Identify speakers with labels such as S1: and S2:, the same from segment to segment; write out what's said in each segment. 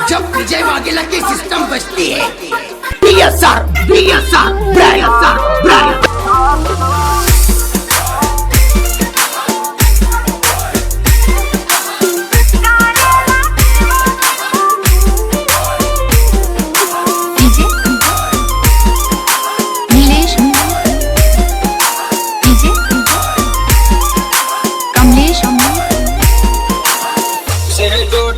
S1: जब विजय वाघेला की सिस्टम बजती है बीएसआर बीएसआर ब्रायसआर ब्रायसआर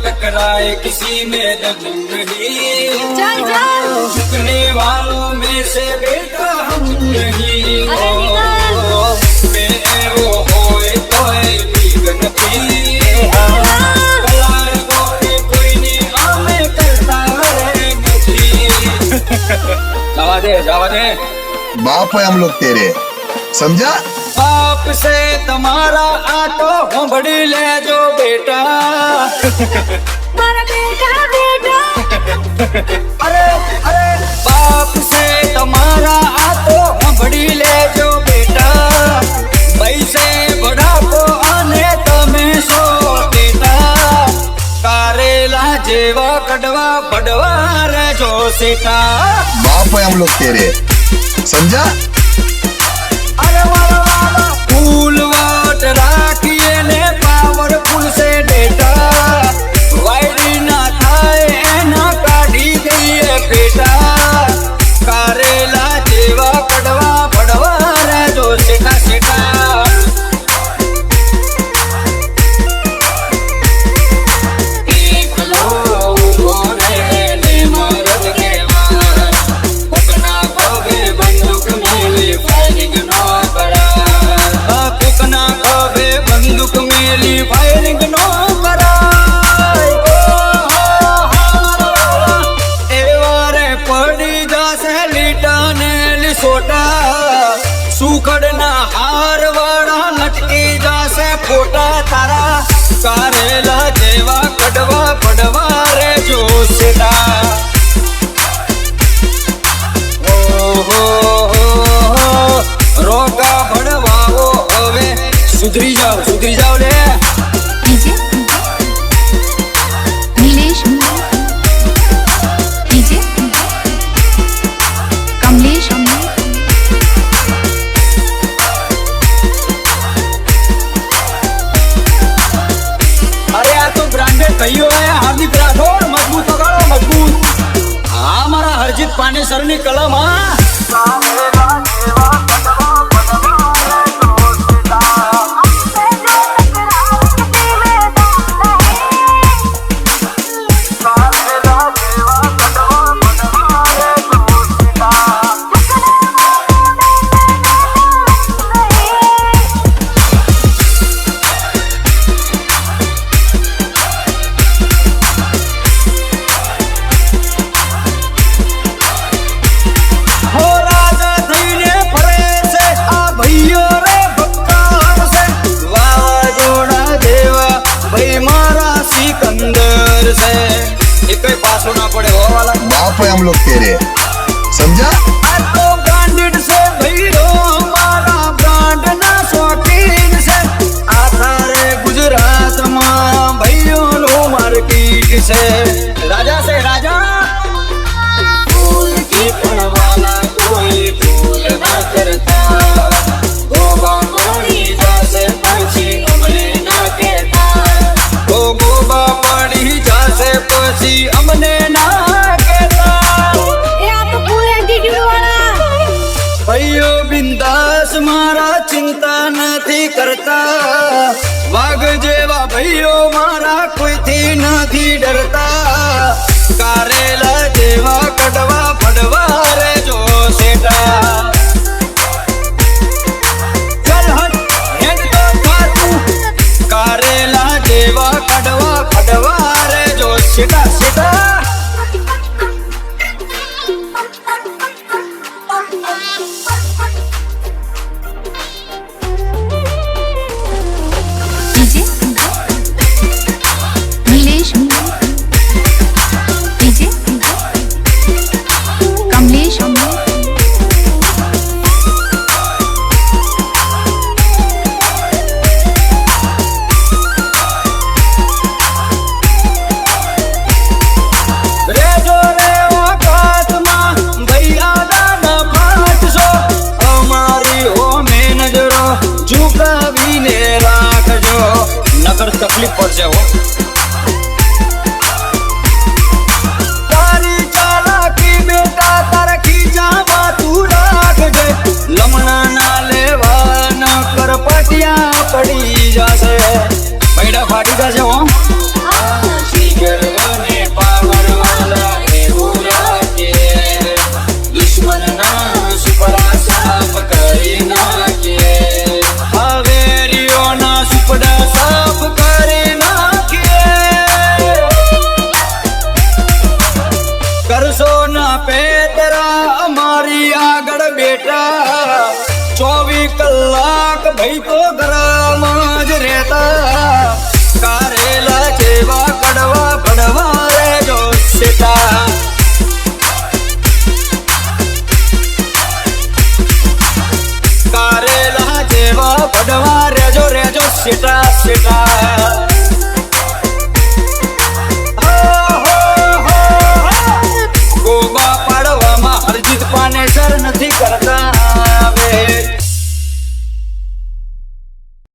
S2: टकराए किसी में दम नहीं, झुकने वालों में से बेटा हम नहीं। वो होए तो बीगन पी कलार गोरे कोई नहीं हमें करता है मछली। जावा दे
S3: बाप है हम लोग तेरे, समझा?
S2: बाप से तुम्हारा आटो हंबड़ी ले जो बेटा।
S4: मारा बेटा
S2: अरे बाप से तुम्हारा आटो हंबड़ी ले जो बेटा। भाई से बड़ा को आने तुम्हें सो बेटा। कारेला जेवा कड़वा बड़वा रे जो सेटा।
S3: बाप है हम लोग तेरे, समझा?
S2: फूल वाट राखिए ने पावरफुल से डेटा। वायरी ना थाए ना काढ़ी गई है बेटा। कारेला जेवा कड़वा बड़वा रे जो सेठा सेठा। फायरिंग नो कराए एवारे पड़ी जासे लीटाने लिसोटा। सुखड़ना हार वाड़ा लटकी जासे फोटा तारा। कारेला जेवा कड़वा पड़वा रे जो सेटा। रोका भड़वाओ हवे सुधरी जाओ ले।
S4: डीजे नीलेश डीजे कमलेश
S2: अरे यार तो ब्रांडेड भाइयों है, हार्दिक राठौर मजबूत पकड़ो मजबूत। हाँ हमारा हरजीत पांडे सर ने कलम। हाँ ना पड़े वो वाला।
S3: बाप है हम लोग तेरे, समझा?
S2: तो ब्रांडेड से भैरो हमारा ब्रांड ना शौकीन से। आधारे गुजरात मां भैयो नो मार्केट से। राजा से राजा फूल की पड़वाला कोई फूल ना करता। गोबा पड़ी जैसे पक्षी हमने ना कहता। गोबा पड़ी जैसे पक्षी हमने ना कहता।
S4: ये आप तो फुल एटीट्यूड वाला।
S2: भाइयों बिंदास मारा चिंता नहीं करता। वाघ जेवा भाइयों मारा कोई थी नहीं डरता। कारेला जेवा कड़वा पड़वा रे जो सेटा। चल हट हेड तो खा तू। कारेला जेवा कड़वा पड़वा रे जो सेटा सेटा।
S4: डीजे नीलेश डीजे
S2: અંદર તકલીફ પડશે હો. તારી ચાલાકી બેટા તારે ખીજામાં તું રાખજે, લમણા ના લેવા ન કર પાટિયા પડી જશે, પૈડા ફાટી જશે હો. ગર્વને પાવર વાલા એવું રાખે, દુશ્મનના સુપડા સાફ કરી નાખે, હવેરીઓના સુપડા સાફ કરી નાખે. કરશો ના પેતરા અમારી આગળ બેટા, 24 કલાક ભાઈ તો ઘરમાં જ રહેતા, કારેલા જેવા કડવા પડવા રેજો સેટા, કારેલા જેવા પડવા રેજો સેટા સેટા.